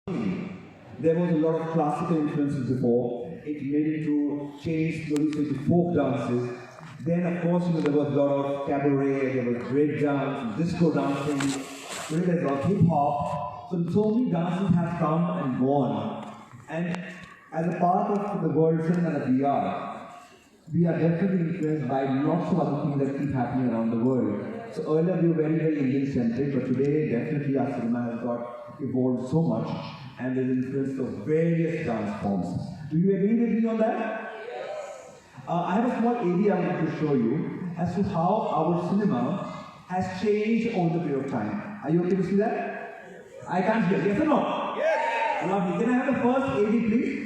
There was a lot of classical influences before. It made into change slowly to folk dances. Then, of course, there was a lot of cabaret, there was break dance, disco dancing. Today there's a lot of hip hop. So many dances have come and gone. And as a part of the world cinema that we are definitely influenced by lots of other things that keep happening around the world. So earlier we were very, very Indian-centric, but today definitely our cinema has got evolved so much, and there's influence of various dance forms. Do you agree with me on that? I have a small area I want to show you as to how our cinema has changed over the period of time. Are you okay to see that? I can't hear. Yes or no? Yes! Lovely. Can I have the first AD, please?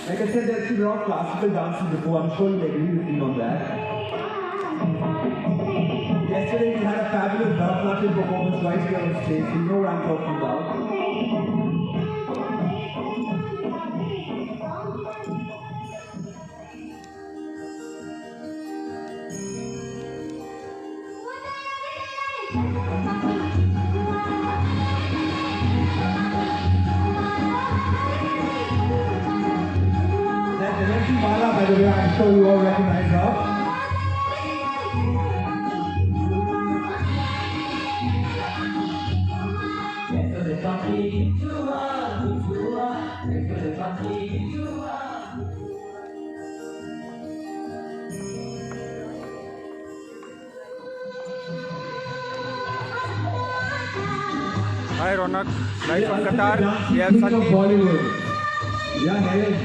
Like I said, there's been a lot of classical dancing before. I'm sure you'll agree with me on that. Yesterday we had a fabulous Dolawat performance right here on stage. You know what I'm talking about. By the way, I'm sure you all recognize her. Hi Ronak, live from Qatar. We have Sandip. Bollywood. Yeah, Helen.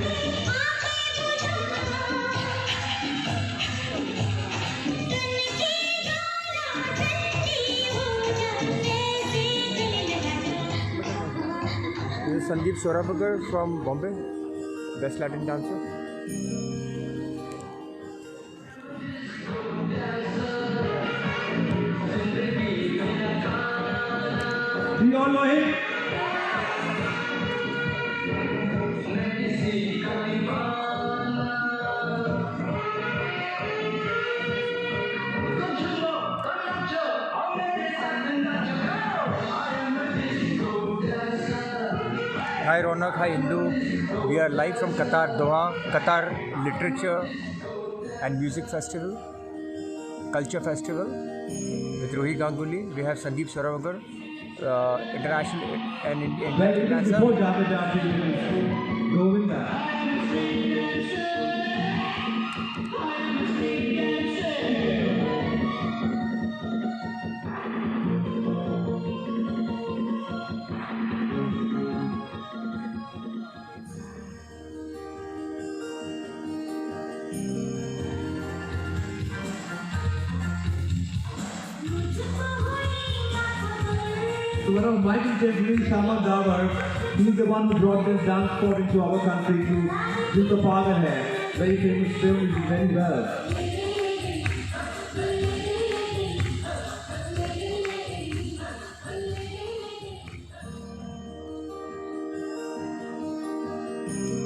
This is Sandip Soparrkar from Bombay, best Latin dancer. Do you all know him? Hi Ronak, hi Indu. We are live from Qatar, Doha, Qatar Literature and Music Festival, Culture Festival with Ruhi Ganguli. We have Sandip Soparrkar, international and Indian dancer. So one of my teachers, Vipin, he's the one who brought this dance sport into our country to do the father hair. Very famous film, he did very well.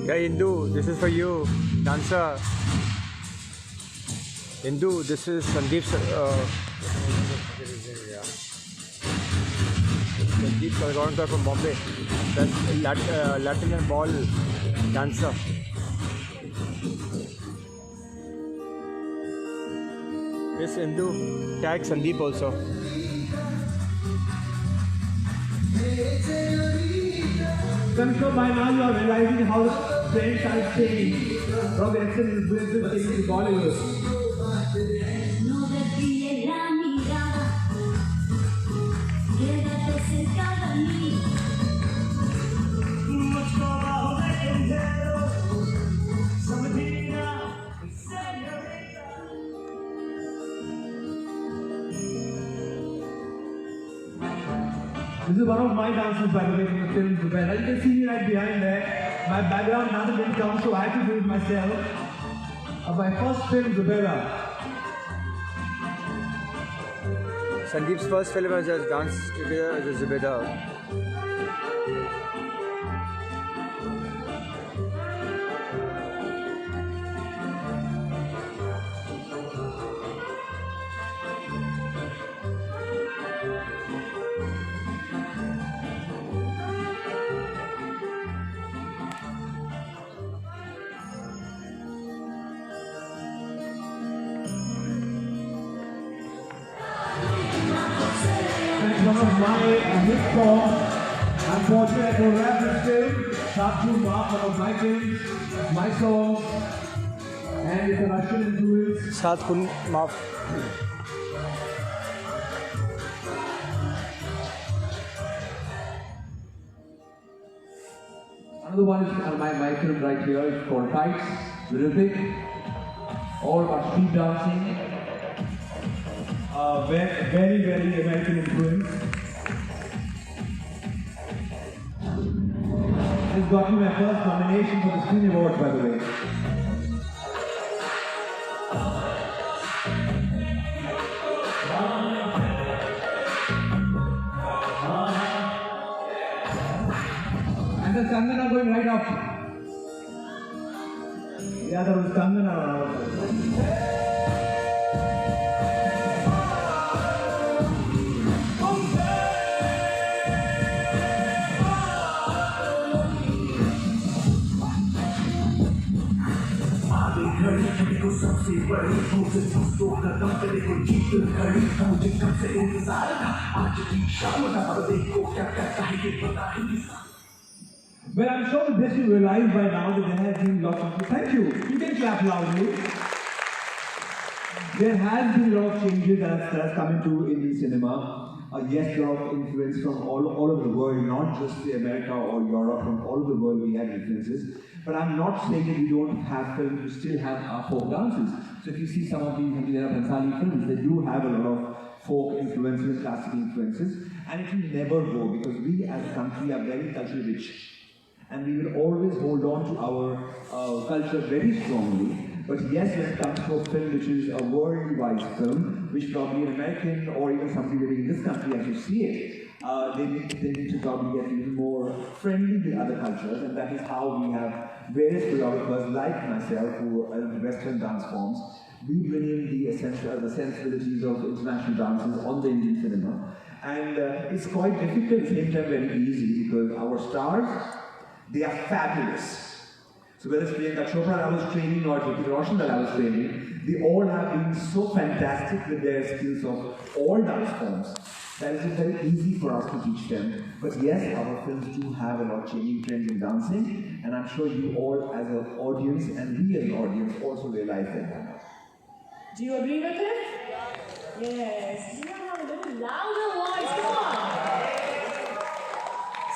Yeah, Indu, this is for you, dancer. Indu, this is Sandip Sandip Soparrkar from Bombay, best Latin and ball dancer. Yes, Indu, tag Sandip also. I'm sure by now you are realizing how the trends are changing from the Western influences changing to Bollywood. This is one of my dances, by the way, from the film Vipin. As you can see me right behind there, my background dancer didn't come, so I had to do it myself. My first film, Vipin. Sandip's first film was a dance together as a Zubeda. my hit song. Unfortunately, I don't have this film. Sharpshooter Mark, one of my films, my songs, and it's a Russian influence. सात कुन माफ Another one is my film right here. It's called Tights, Rhythmic, all about street dancing. Very, very American influence. This got me my first nomination for the Screen Awards, by the way. And the Kangana going right up. Yeah, there was Kangana. को सबसे बड़ी मुझे दोस्तों कदम तेरे को जीत खड़ी मुझे कब से इंतजार था आज की शाम का अब देखो क्या करता है ये पता ही नहीं। Well, I'm sure that this you realize by now that there has been lots of... Thank you. You can clap loudly. There has been a lot of changes that has come into Indian cinema. Yes, a lot of influence from all over the world, not just America or Europe, from all over the world we have influences. But I'm not saying that we don't have films, we still have our folk dances. So if you see some of these Bhansali films, they do have a lot of folk influences, classical influences, and it will never go because we as a country are very culturally rich. And we will always hold on to our culture very strongly. But yes, when it comes to a film which is a worldwide film, which probably an American or even somebody living in this country as you see it, they need to probably get even more friendly with other cultures, and that is how we have various choreographers like myself who are in Western dance forms. We bring in the sensibilities of international dances on the Indian cinema, and it's quite difficult, at the same time very easy, because our stars, they are fabulous. So whether it's Priyanka Chopra that I was training or Vipin that I was training, they all have been so fantastic with their skills of all dance forms that it's very easy for us to teach them. But yes, our films do have a lot of changing trends in dancing, and I'm sure you all as an audience and we as an audience also realize that. Do you agree with it? Yes. You have a little louder voice. Come on.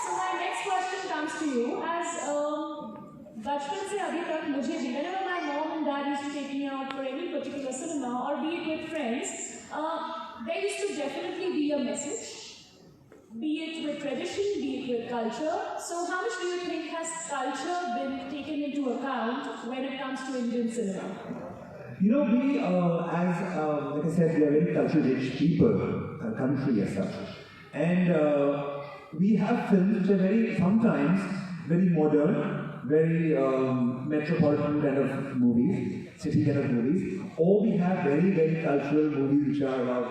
So my next question comes to you. As बचपन से अभी तक मुझे भी whenever my mom and dad used to take me out for any particular cinema or be it with friends, there used to definitely be a message, be it with tradition, be it with culture. So how much do you think has culture been taken into account when it comes to Indian cinema? You know, we as like I said, we are very culture-rich people, a country as such, and we have films which are sometimes very modern, very metropolitan kind of movies, city kind of movies, or we have very, very cultural movies which are about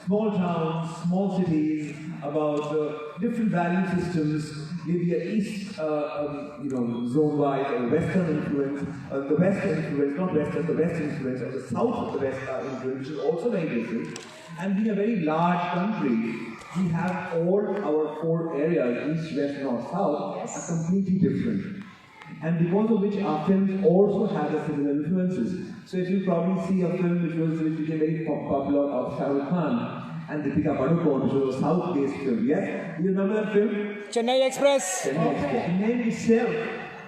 small towns, small cities, about different value systems, maybe an east, zone-wise, or western influence, the west influence, not western, the west influence, or the south of the west influence, which is also very different. And being a very large country, we have all our 4 areas, east, west, north, south, are completely different. And because of which our films also have the similar influences. So if you probably see a film which became very popular of Shah Rukh Khan and Deepika Padukone, which was a south-based film, yes? Do you remember that film? Chennai Express. Chennai Express. The name itself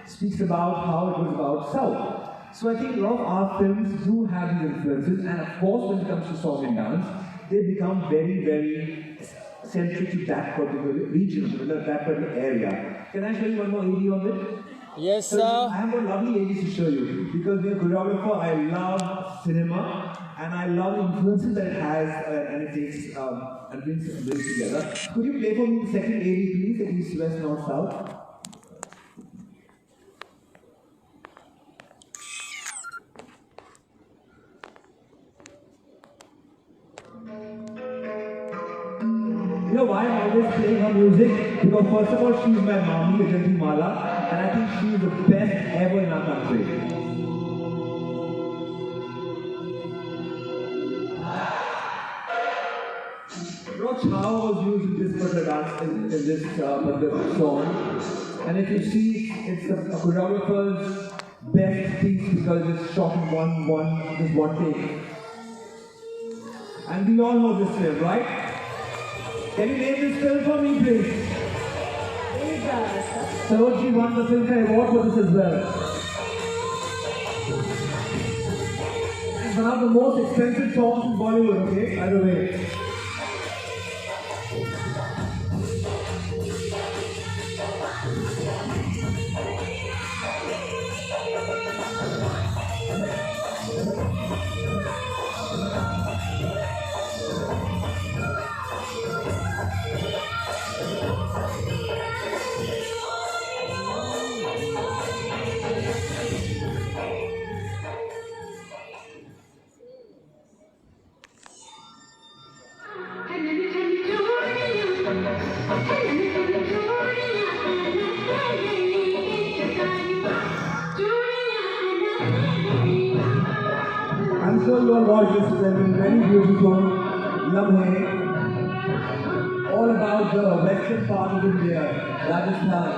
speaks about how it was about south. So I think a lot of our films do have these influences, and of course when it comes to song and dance, they become very, very centric to that particular region, that particular area. Can I show you one more AD on it? Yes, So sir. I have got lovely ADs to show you, because being a choreographer, I love cinema, and I love the influences that it has, and it takes, and brings together. Could you play for me the second AD, please, the east, west, north, south? You know why I'm always playing her music? Because first of all, she's my mommy, Ajanti Mala, and I think she's the best ever in our country. chao was used in this particular dance, in this particular song. And if you see, it's the choreographer's best piece because it's shot in one take. And we all know this film, right? Can you name this film for me, please? Sarojji won the Filmfare Award for this as well. It's one of the most expensive songs in Bollywood, okay? By the way. I'm sure you all watched this, it's been very beautiful, Lamhe, all about the western part of India, Rajasthan.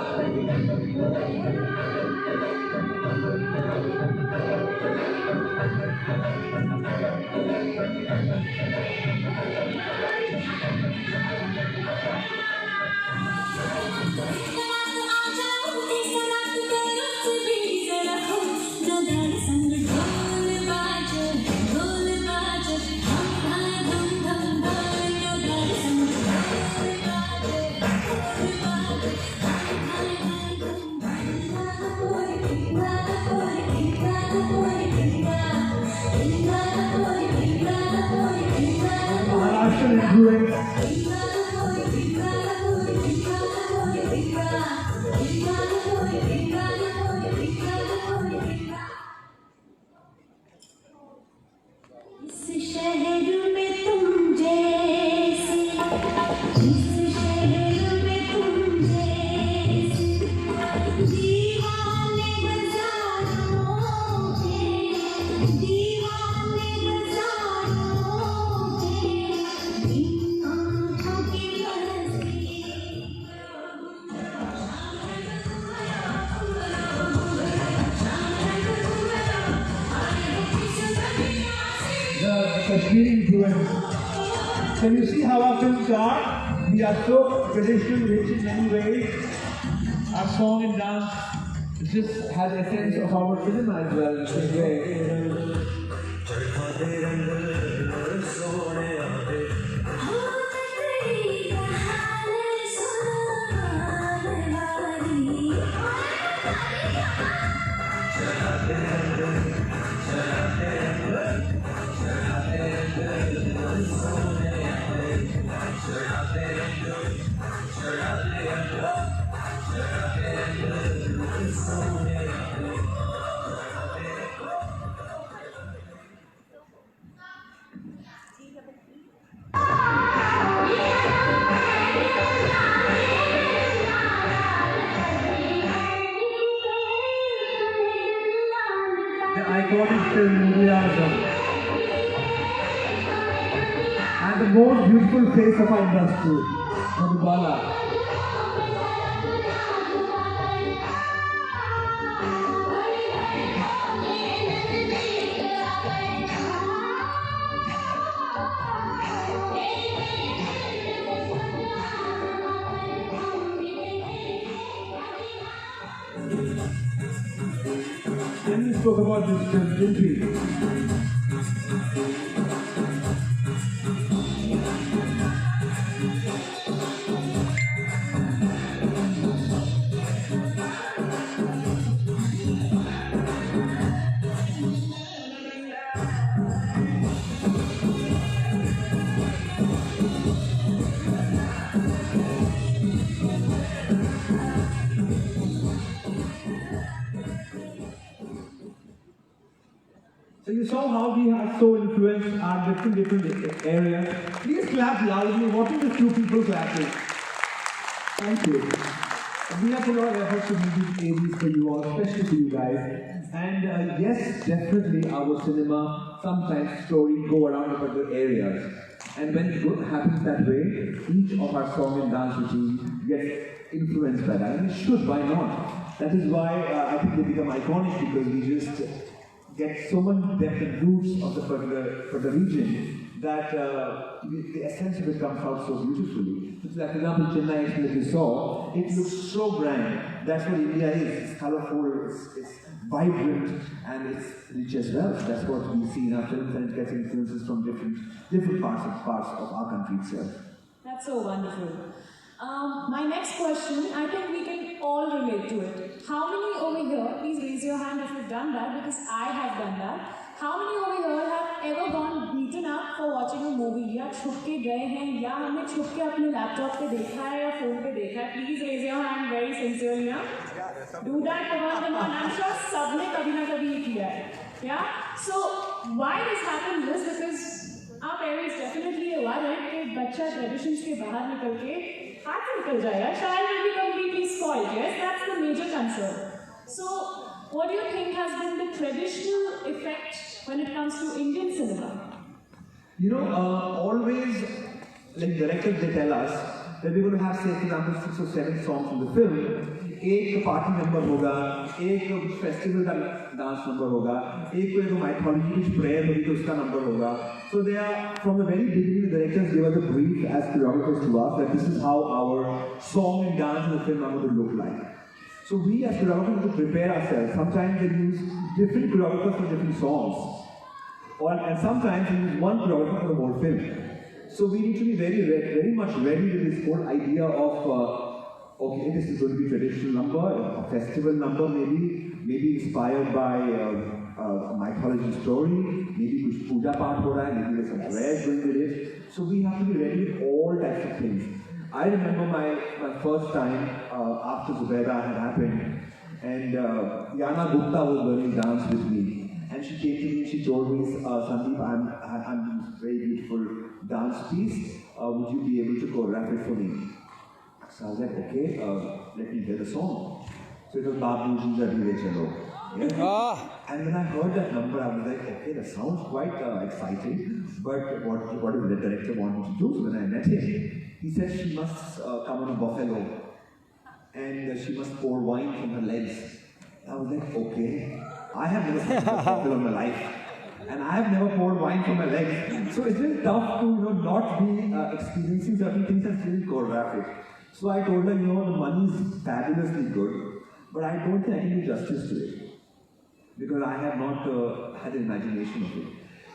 Maharashtrian influence. Kashmiri influence. Can you see how our films are? We are so traditional, rich in many ways. Our song and dance just has a sense of our cinema as well in the same way. The iconic film Azam, and the most beautiful face of our industry, Madhubala. Then we spoke about this film, didn't we? So you saw how we have so influenced our different areas. Please clap loudly. What are the two people clapping? Thank you. We have put a lot of efforts to make these AVs for you all, especially for you guys. And yes, definitely our cinema, sometimes story go around the particular areas. And when it happens that way, each of our song and dance routine gets influenced by that. And it should, why not? That is why I think they become iconic, because we just get so much depth and roots of the particular region that the essence of it comes out so beautifully. So, like, for example, Chennai that you saw, it looks so grand. That's what India is. It's colorful, it's vibrant, and it's rich as well. So that's what we see in our films, and it gets influences from different parts of our country itself. That's so wonderful. My next question, I think we can all relate to it. How many over here, please raise your hand if you've done that, because I have done that. How many over here have ever gone beaten up for watching a movie? या छुप के गए हैं, या हमने छुप के अपने लैपटॉप पे देखा है या फोन पे देखा है? Please raise your hand very sincerely. Do that, come on. I'm sure सबने कभी ना कभी ये किया है. Yeah. So why this happens is because our parents definitely are worried कि बच्चा traditions के बाहर निकल के हाथ निकल जाएगा. Child will be completely spoiled. Yes, that's the major concern. So what do you think has been the traditional effect when it comes to Indian cinema? You know, always, like directors, they tell us that we're going to have, say, for example, 6 or 7 songs in the film. एक party number होगा, एक festival का dance number होगा, एक कोई mythology कुछ prayer होगी तो उसका number होगा. So they are, from the very beginning, the directors give us a brief as choreographers to us that this is how our song and dance in the film are going to look like. So we as choreographers need to prepare ourselves. Sometimes they use different choreographers for different songs. And sometimes we use one choreographer for the whole film. So we need to be very much ready with this whole idea of, okay, this is going to be a traditional number, a festival number maybe inspired by a mythology story, maybe kuch puja path ho raha hai, maybe there's some prayers going with it. So we have to be ready with all types of things. I remember my first time after Zubaida had happened, and Yana Gupta was learning dance with me. And she came to me and she told me, Sandip, I'm doing this very beautiful dance piece. Would you be able to choreograph it for me? So I was like, okay, let me hear the song. So it was Babuji Jadile Chalo. Yeah? And when I heard that number, I was like, okay, that sounds quite exciting. But what did the director want me to do? So when I met him, he said she must come on a buffalo. And she must pour wine from her legs. I was like, okay. I have never seen a buffalo in my life. And I have never poured wine from my legs. So it's been tough to not be experiencing certain things and still choreograph it. So I told her, the money is fabulously good, but I don't think I can do justice to it. Because I have not had an imagination of it.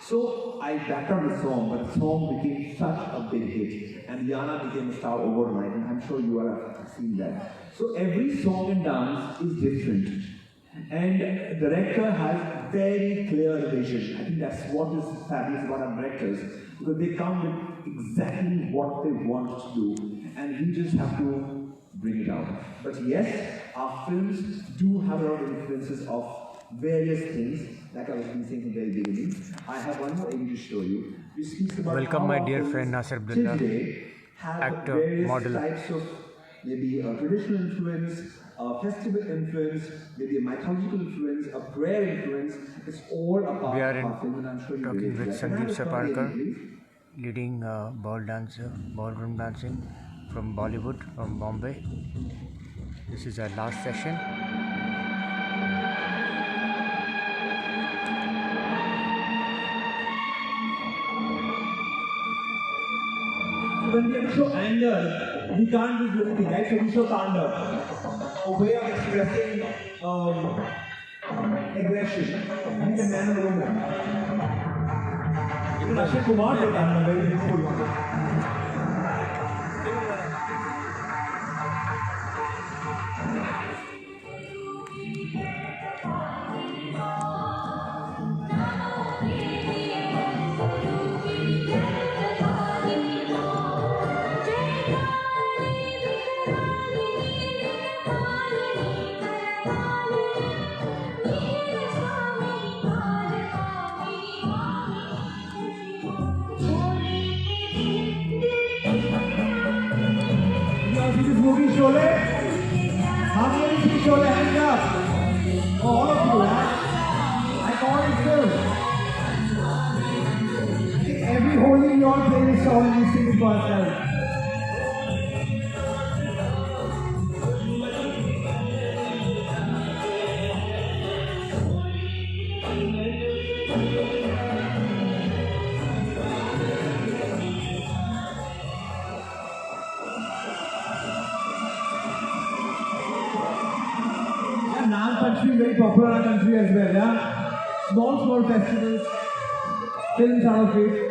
So I backed out the song, but the song became such a big hit. And Yana became a star overnight, and I'm sure you all have seen that. So every song and dance is different. And the director has very clear vision. I think that's what is fabulous about our directors, because they come with exactly what they want to do, and we just have to bring it out. But yes, our films do have a lot of influences of various things, like I was saying from the very beginning. I have one more image to show you. Which speaks about welcome my dear friend Nasir Abdullah, actor, various model. Types of maybe a traditional influence, a festival influence, maybe a mythological influence, a prayer influence. It's all a part of our film, and I'm sure you Talking with Sandip Soparrkar, leading ballroom dancing from Bollywood, from Bombay. This is our last session. When we have to show anger, we can't do anything, right? So we show Tanda, a way of expressing aggression. He's a man or a woman. Even Akshay Kumar did Tanda, very beautiful one. all these things for ourselves. Nag Panchami is very popular in our country as well, yeah? Small festivals, films out of it.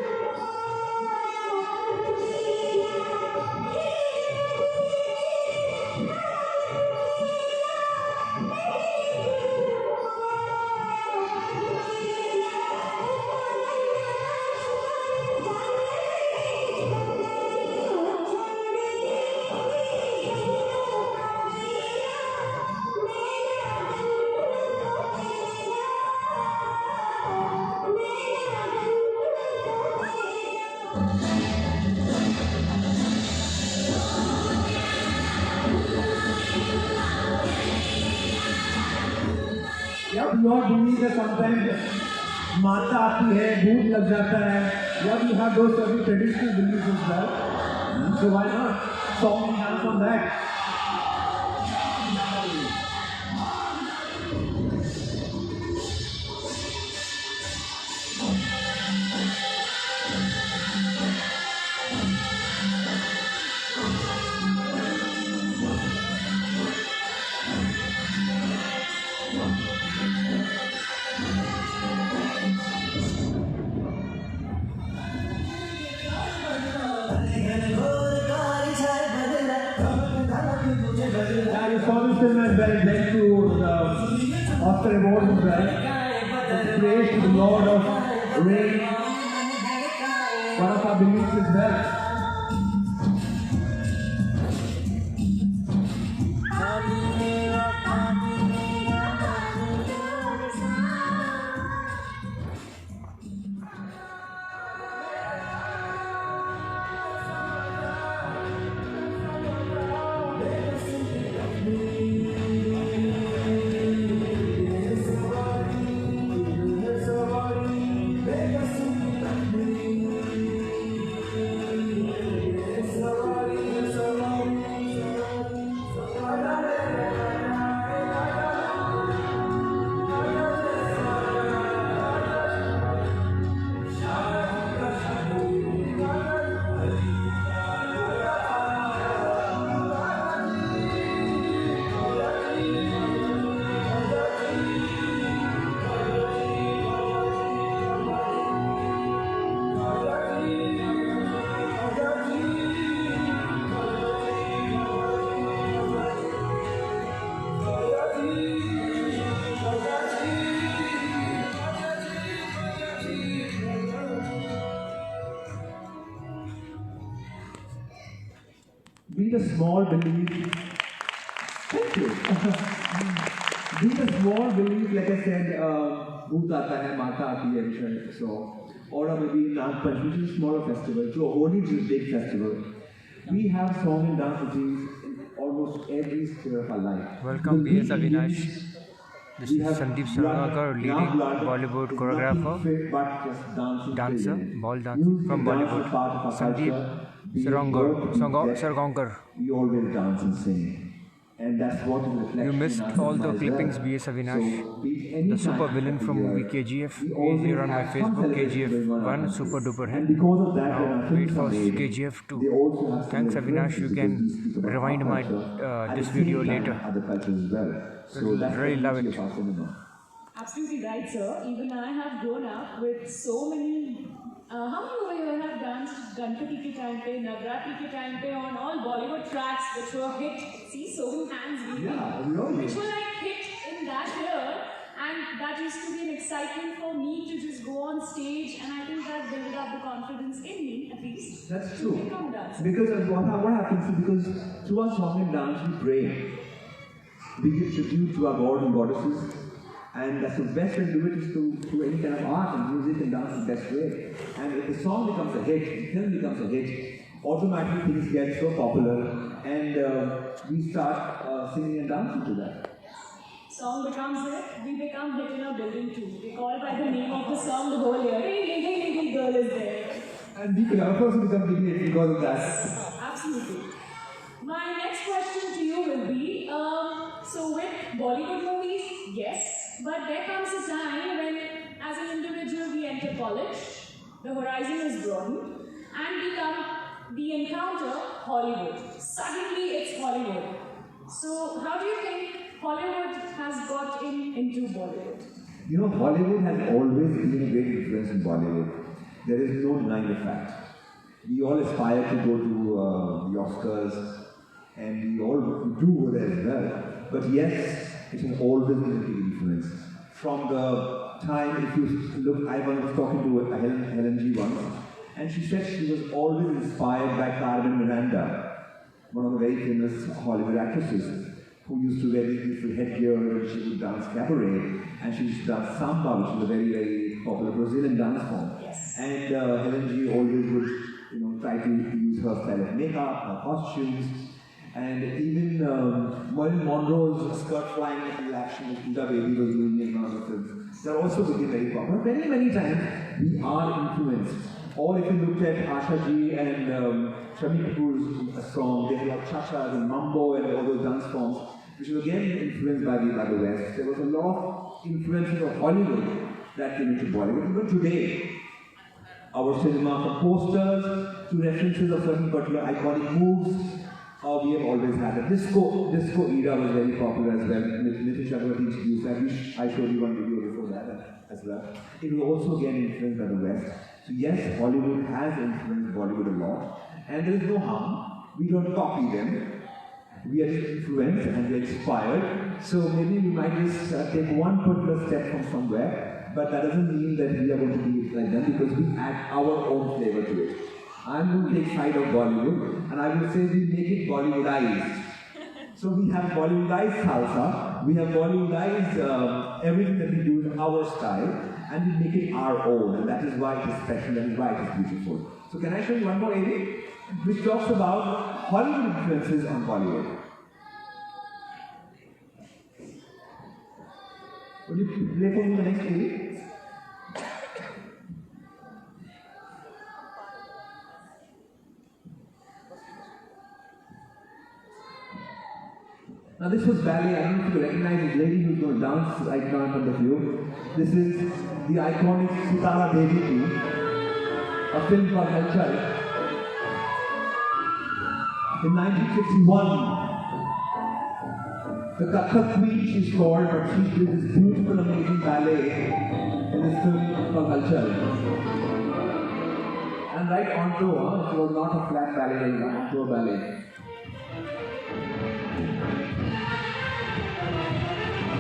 Yeah, we all believe that sometimes माता आती है, भूत लग जाता है. Yeah, we have those certain traditional beliefs as well. So why not song and dance on that? Has been led to the Oscar Award as well. It's praise to the Lord of Rain, one of our beliefs as well. Be the small belief. Thank you. Be the small belief, like I said, भूत आता है, माता आती है, so, or maybe Nag Panchami, which is a smaller festival, so Holi is a big festival. We have song and dance routines in almost every sphere of our life. Welcome, B.S. Avinash. This is Sandip Soparrkar, leading Bollywood choreographer, dancer, ball dancer from Bollywood. Sandip Soparrkar. We always dance and sing. And that's what is reflected. You missed all the clippings, B.S. Avinash. The super villain from movie KGF is here on my Facebook. KGF 1, super duper hit. Now wait for KGF 2. Thanks, Avinash. You can rewind my this video later. Really love it. Absolutely right, sir. Even I have grown up with so many. How many over here have danced Ganpati ke time pe, Navratri ke time pe on all Bollywood tracks which were hit? See, so many hands Vipin, which were like hit in that year, and that used to be an excitement for me to just go on stage, and I think that built up the confidence in me, at least. That's true. To become dancer. Because what happens is, because through our song and dance we pray. We give tribute to our God and goddesses. And that's the best way to do it is through any kind of art and music and dance is the best way. And if the song becomes a hit, the film becomes a hit, automatically things get so popular and we start singing and dancing to that. Song becomes hit, we become hit in our building too. We call by the name of the song the whole year. Hey, little girl is there. And we could also become deviant because of that. Absolutely. My next question to you will be, so with Bollywood movies, yes, but there comes a time when, as an individual, we enter college, the horizon is broadened, and we encounter Hollywood. Suddenly, it's Hollywood. So, how do you think Hollywood has got into Bollywood? You know, Hollywood has always been a great influence in Bollywood. There is no denying the fact. We all aspire to go to the Oscars, and we all do go there as well. But yes, it has always been a big influence. From the time, if you look, I was talking to Helen G once, and she said she was always inspired by Carmen Miranda, one of the very famous Hollywood actresses, who used to wear this beautiful headgear and she would dance cabaret, and she used to dance samba, which was a very, very popular Brazilian dance form. Yes. And Helen G always would, try to use her style of makeup, her costumes, and even Marilyn Monroe's skirt flying into the action with Huda Baby was doing in one of the films. They also became very popular. Many, many times we are influenced. Or if you looked at Asha Ji and Shami Kapoor's song, they had cha-chas and mambo and all those dance forms, which was again influenced by the West. There was a lot of influences of Hollywood that came into Bollywood. Even today, our cinema, from posters to references of certain particular iconic moves, we have always had a disco era was very popular as well. Nitin Chakravarti introduced that. I showed you one video before that as well. It was also again influenced by the West. So yes, Hollywood has influenced Bollywood a lot, and there is no harm. We don't copy them. We are influenced and we are inspired. So maybe we might just take one particular step from somewhere, but that doesn't mean that we are going to be like them, because we add our own flavor to it. I'm going to take side of Bollywood, and I will say we make it Bollywoodized. So we have Bollywoodized salsa, we have Bollywoodized everything that we do in our style, and we make it our own, and that is why it is special, and why it is beautiful. So can I show you one more area which talks about Hollywood influences on Bollywood? Would you play for me the next area? Now this was ballet. I don't know if you recognize this lady who's going to dance right now in front of you. This is the iconic Sitara Devi team, a film called Culture. In 1951, the Qatar Queen she's called, but she did this beautiful, amazing ballet in this film called Culture. And right onto her, it was not a flat ballet, it was onto a ballet.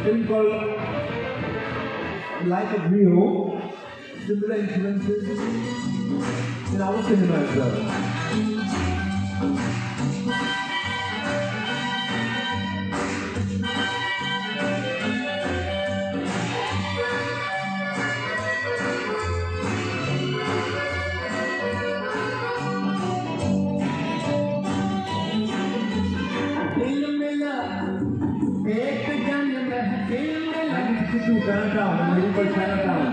Film called Life of Rio, similar influences in our cinema as well. Chinatown, a movie called Chinatown.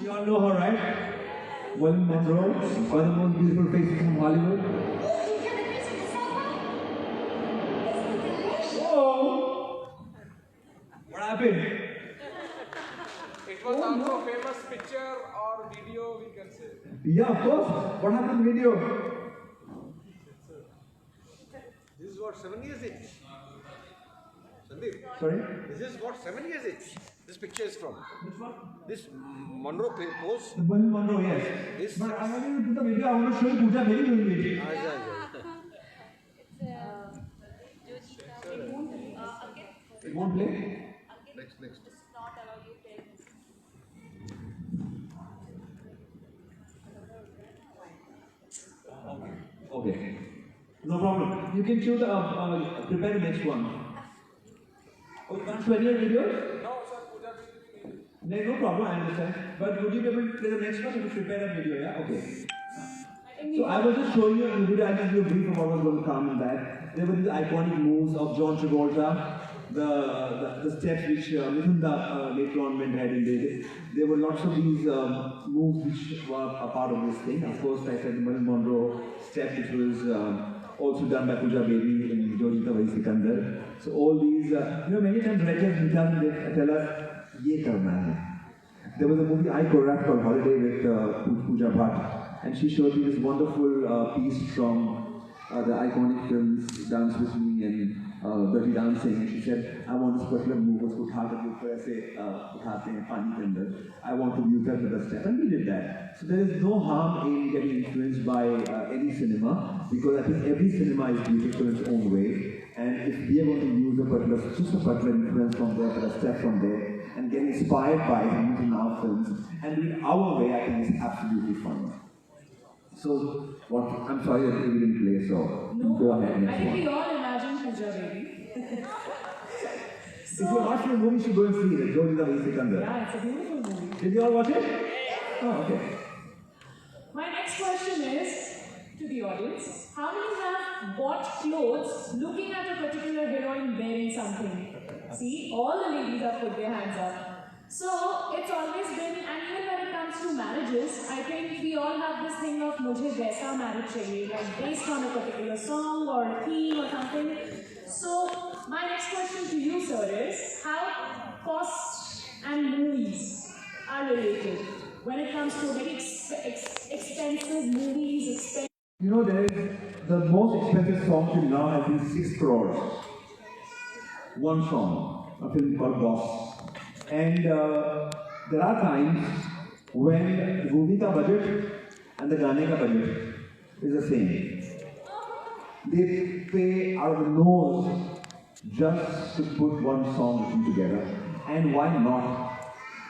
You all know her, right? Marilyn Monroe, one of the most beautiful faces from Hollywood. Whoa! What happened? It was also a famous picture or video, we can say. Yeah, of course. What happened in the video? This is what, 7 years age? Sandip, Sorry? this is what, 7 years age? This picture is from. Which one? This Monroe pose. The Marilyn Monroe, yes. This. But I want you to do the video. I want to show you Pooja very doing it. It won't play? Next. Not allow you to No problem. You can choose, prepare the next one. Oh, you can't show any videos? No, sir, Puja will be No problem, I understand. But would you be able to play the next one if you prepare a video, yeah? Okay. So I was just showing you a video, I just give a brief of what was going to come in that. There were these iconic moves of John Travolta, the steps which Nitunda later on went ahead and did. There were lots of these moves which were a part of this thing. Of course, like I said, the Marilyn Monroe step, which was also done by Pooja Baby in Jojita Vai Sikandar. So all these, many times writers they tell us, ye karna hai. There was a movie I choreographed called Holiday with Pooja Bhatt. And she showed me this wonderful piece from the iconic films Dance With Me and Dirty Dancing. And she said, I want this particular move, I want to use that with a step. And we did that. So there is no harm in getting influenced by any cinema, because I think every cinema is beautiful in its own way. And if we are going to use just a particular influence from there, or a step from there, and get inspired by it and use in our films, and do it our way, I think it's absolutely fun. So, I'm sorry that we didn't play, so go ahead. I think we all imagine Pooja Baby. If you're not sure the movie, you should go and see it. Jojita Vai Sikandar. Yeah, it's a beautiful movie. Did you all watch it? Oh, okay. My next question is to the audience. How many have bought clothes looking at a particular heroine wearing something? See, all the ladies have put their hands up. So, it's always been, and even when it comes to marriages, I think we all have this thing of mujhe waisa marriage chahiye, like based on a particular song or a theme or something. So, my next question to you, sir, is how cost and movies are related when it comes to very expensive movies, there is the most expensive song till now has been 6 crores. One song, a film called Boss. And there are times when the movie ka budget and the gaane ka budget is the same. They pay out of the nose just to put one song together. And why not?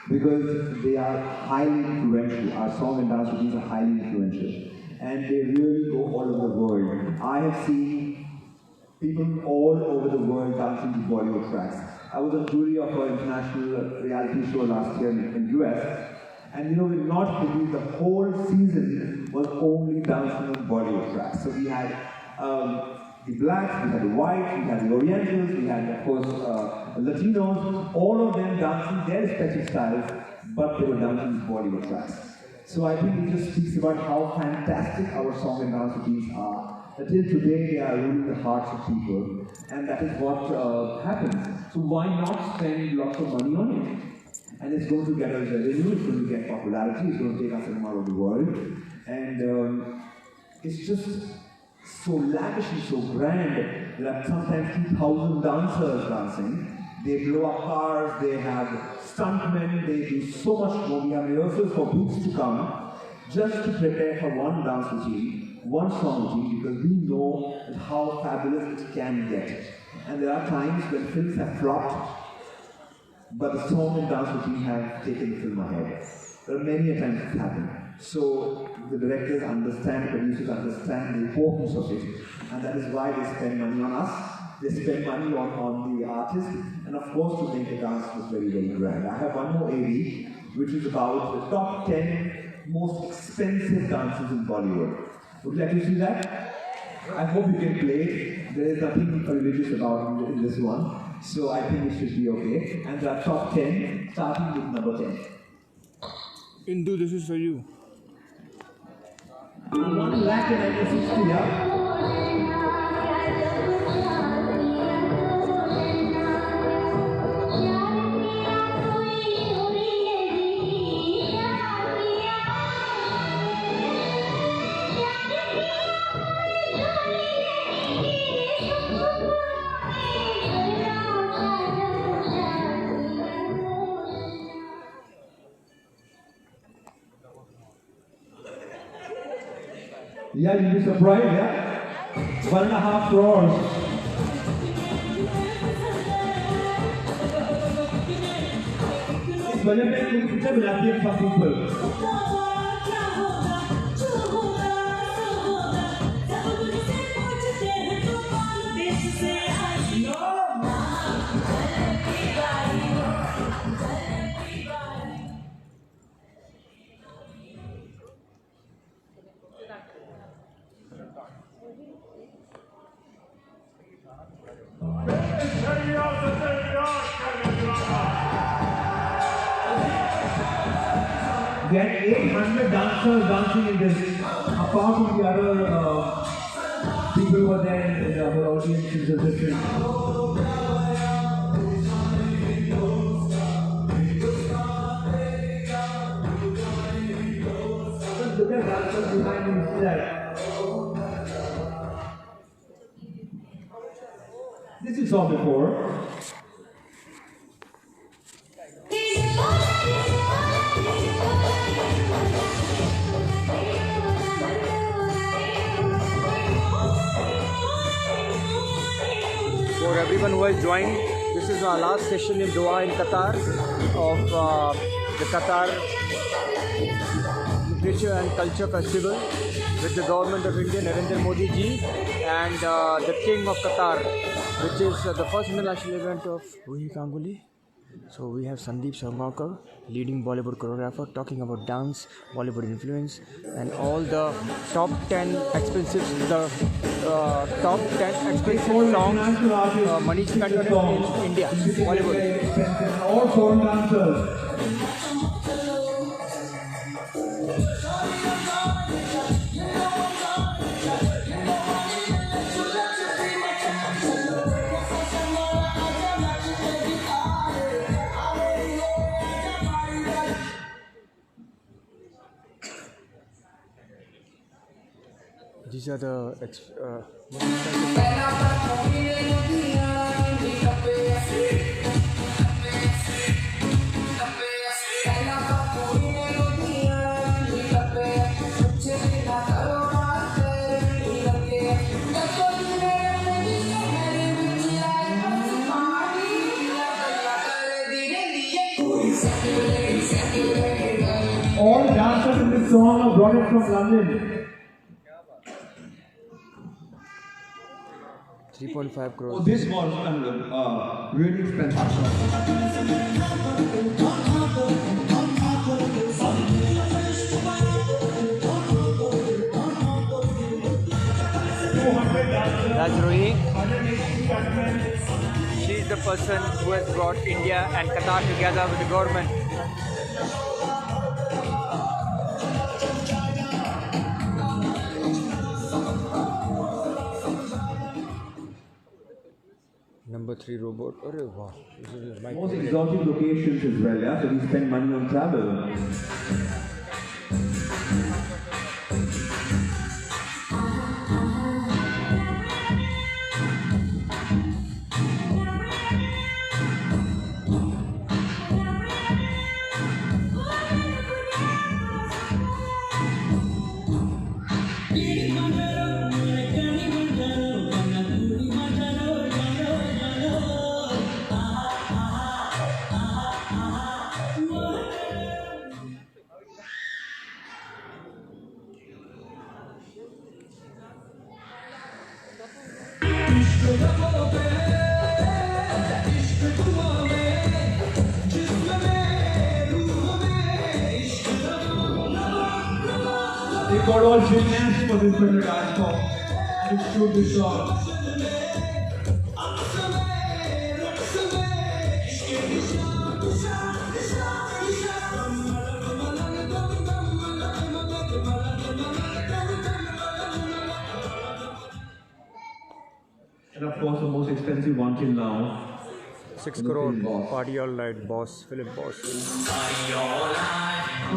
Because they are highly influential. Our song and dance routines are highly influential. And they really go all over the world. I have seen people all over the world dancing to Bollywood tracks. I was a jury of an international reality show last year in US, and we did not believe the whole season was only dancing on Bollywood tracks. So we had the blacks, we had the whites, we had the Orientals, we had, of course, Latinos, all of them dancing their respective styles, but they were dancing these Bollywood tracks. So I think it just speaks about how fantastic our song and dance routines are. Until today, they are ruling the hearts of people, and that is what happens. So why not spend lots of money on it? And it's going to get us revenue, it's going to get popularity, it's going to take us all over the world, and it's just so lavish and so grand. There are sometimes 2,000 dancers dancing. They blow up cars, they have stuntmen, they do so much more. We have rehearsals for weeks to come, just to prepare for one dance routine, one song routine, because we know how fabulous it can get. And there are times when films have flopped, but the song and dance routine have taken the film ahead. There are many times it's happened. So the directors understand, producers understand the importance of it, and that is why they spend money on us. They spend money on the artist, and of course to make the dance was very, very grand. I have one more AV, which is about the top 10 most expensive dances in Bollywood. Would you like to see that? I hope you can play it. There is nothing religious about in this one, so I think it should be okay. And there are top 10, starting with number 10. Indu, this is for you. 1,60,000, yeah? Yeah, you'll be surprised, yeah? 1.5 crores. इस वजह में पूरी picture बनाती है सब people. get 800 dancers dancing in this, apart from the other people who are there in the whole audience is different. Just look at dancers behind me, see that. This you saw before. For everyone who has joined, this is our last session in Doha in Qatar of the Qatar Literature and Culture Festival with the government of India, Narendra Modi ji, and the King of Qatar, which is the first international event of Ruhi Ganguli. So we have Sandip Soparrkar, leading Bollywood choreographer, talking about dance, Bollywood influence, and all the top 10 expensive, top 10 expensive songs, money spent on it in India, Bollywood. All foreign dancers. These are the all dancers in this song are brought in from London. 3.5 crores. Oh, this was really expensive. That's Ruhi. She's the person who has brought India and Qatar together with the government. Number 3 robot. Oh, wow. This is my Most exotic locations as well, yeah? So we spend money on travel. They got all gymnasts for this particular dance form and to shoot this song. And of course the most expensive one till now. 6 crore party all night boss, film boss.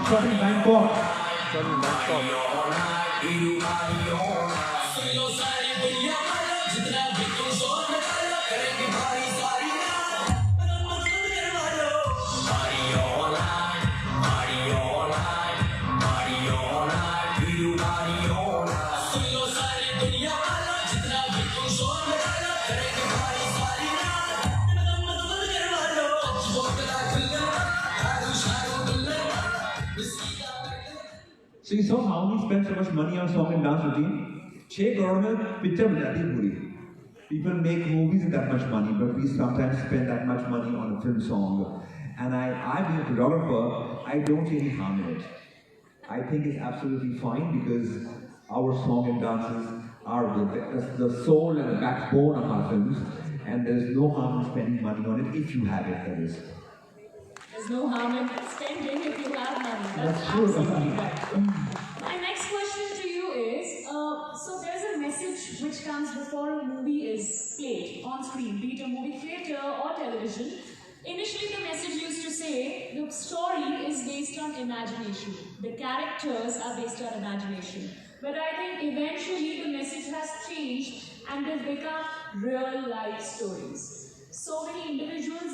Shot in Bangkok. Shot in Bangkok. So you saw how we spend so much money on song and dance routine? 6 crore में picture बन जाती है पूरी. People make movies with that much money, but we sometimes spend that much money on a film song. And I being a choreographer, I don't see any harm in it. I think it's absolutely fine because our song and dances are the soul and the backbone of our films, and there's no harm in spending money on it if you have it, that is. There's no harm in spending if you have money. That's true. Absolutely right. My next question to you is, so there's a message which comes before a movie is played on screen, be it a movie theatre or television. Initially, the message used to say the story is based on imagination. The characters are based on imagination. But I think eventually the message has changed and they've become real life stories. So many individuals,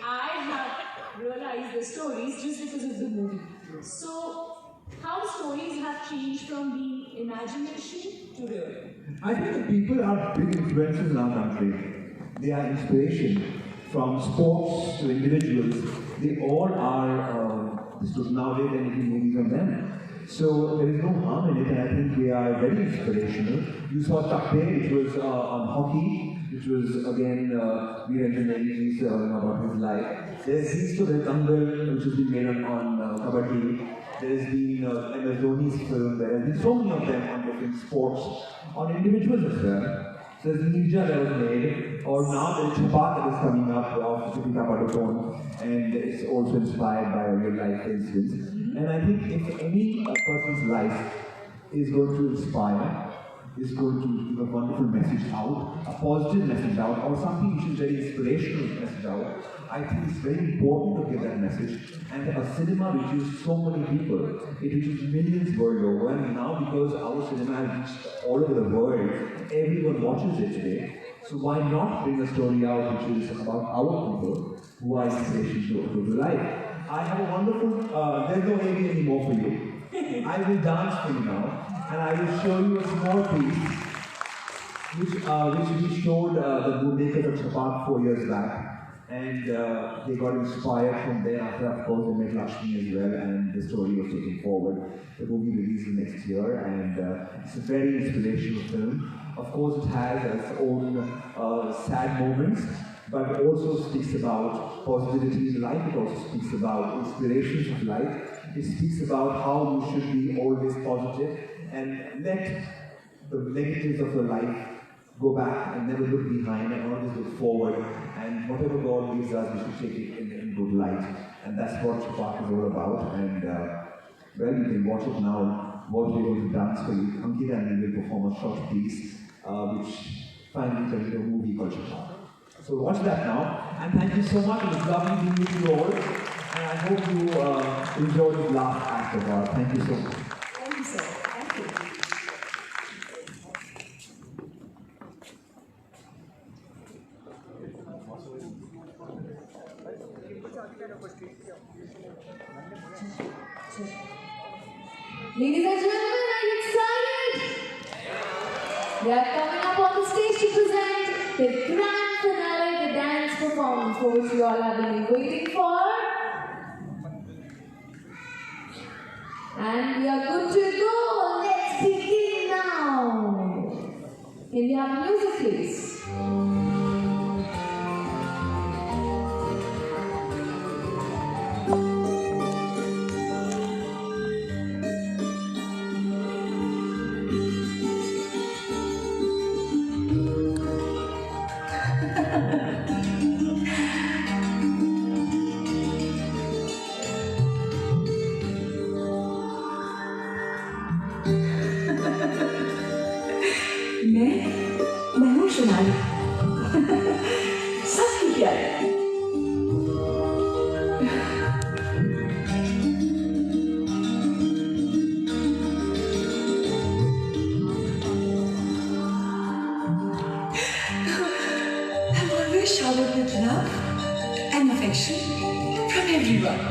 I have realized the stories just because of the movie. So, how stories have changed from being imagination to real? I think the people are big influences in our country. They are inspiration. From sports to individuals, they all are nowadays anything movies on them. So there is no harm in it, and I think they are very inspirational. You saw Chuck Day, which was on hockey, which was again Veeranjan about his life. There's East of the Dangal, which has been made on Kabaddi. There's been MS Dhoni's film. There have been so many of them on different sports, on individuals as well. So there's Ninja that was made, or now there's Choreographer that is coming up of Ankita Padukone, and it's also inspired by a real life instance. And I think if any person's life is going to inspire, is going to give a wonderful message out, a positive message out, or something which is very inspirational message out, I think it's very important to give that message. And a cinema reaches so many people, it reaches millions world over, and now because our cinema has reached all over the world, everyone watches it today. So why not bring a story out which is about our people who are inspiration to life? I have a wonderful, there's no AV anymore for you. I will dance for you now, and I will show you a small piece which we showed the makers of Chapak 4 years back. And they got inspired from there. After, of course, they met Lakshmi as well, and the story was taken forward. The movie released next year, and it's a very inspirational film. Of course, it has its own sad moments, but it also speaks about positivity in life. It also speaks about inspirations of life. It speaks about how you should be always positive and let the negatives of your life go back and never look behind and always look forward. And whatever God gives us, we should take it in good light. And that's what Choreographer is all about. And well, you can watch it now. What we're going to dance for you. Ankita and I will perform a short piece, which finally turns into a movie called Choreographer. So watch that now. And thank you so much. It was lovely being with you all. And I hope you enjoyed the last act of art. Thank you so much. Thank you, sir. Thank you. Ladies and gentlemen, are you excited? They are coming up on the stage to present the grand finale, the dance performance for which you all have been waiting for. And we are good to go. Let's begin now. Can we have music, please? मैं हूँ सोनाली सब ठीक है I'm always showered with love and affection from everyone.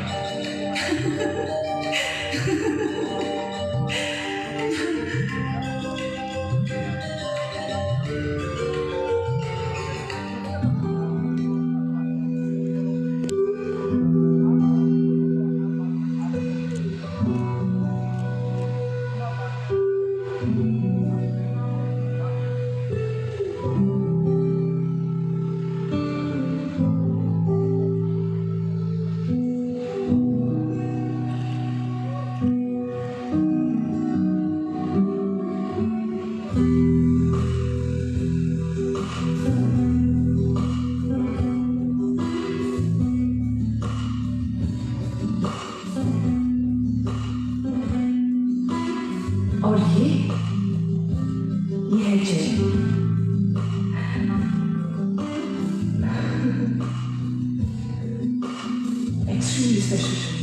और ये है जय। Extremely special to me.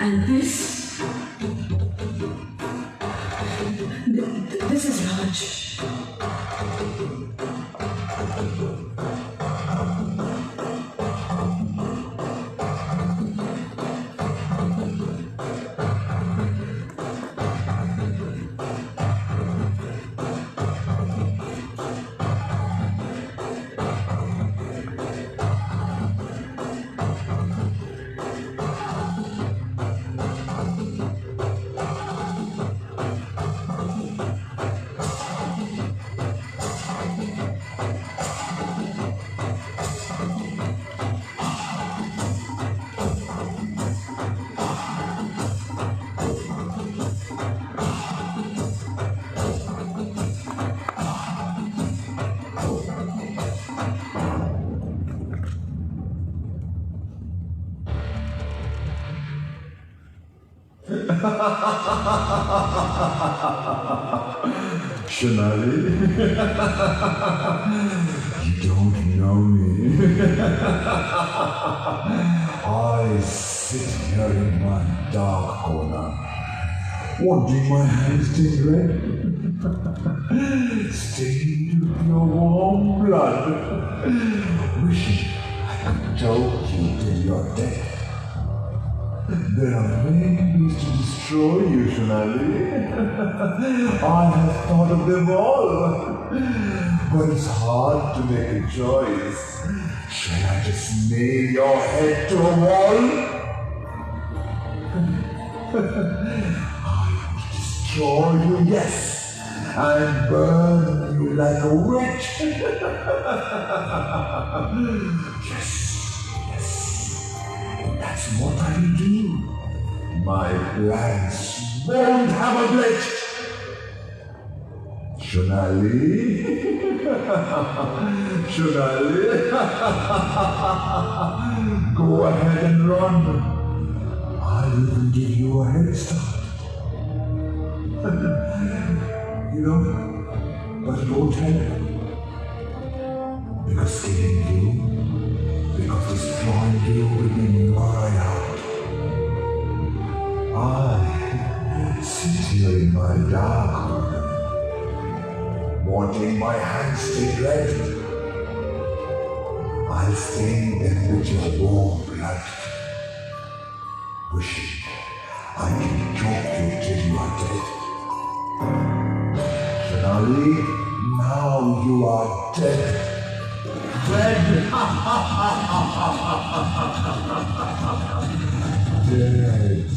And this is Raj. Shonali, you don't know me. I sit here in my dark corner, wanting my hands stained red, stained with your warm blood, wishing I could choke you till you're dead. There are many ways to destroy you, Shonali. I have thought of them all. But it's hard to make a choice. Shall I just nail your head to a wall? I will destroy you, yes, and burn you like a witch. Yes, that's what I will do. My plans won't have a glitch. Shonali, Shonali, go ahead and run. I will give you a head start. You know, but don't tell him. Because killing you, because destroying you will be my out. I sit here in my dark room, wanting my hands stained red. I'll stain them with your warm blood, wishing I can choke you till you are dead. Shonali, now you are dead. Dead. Dead.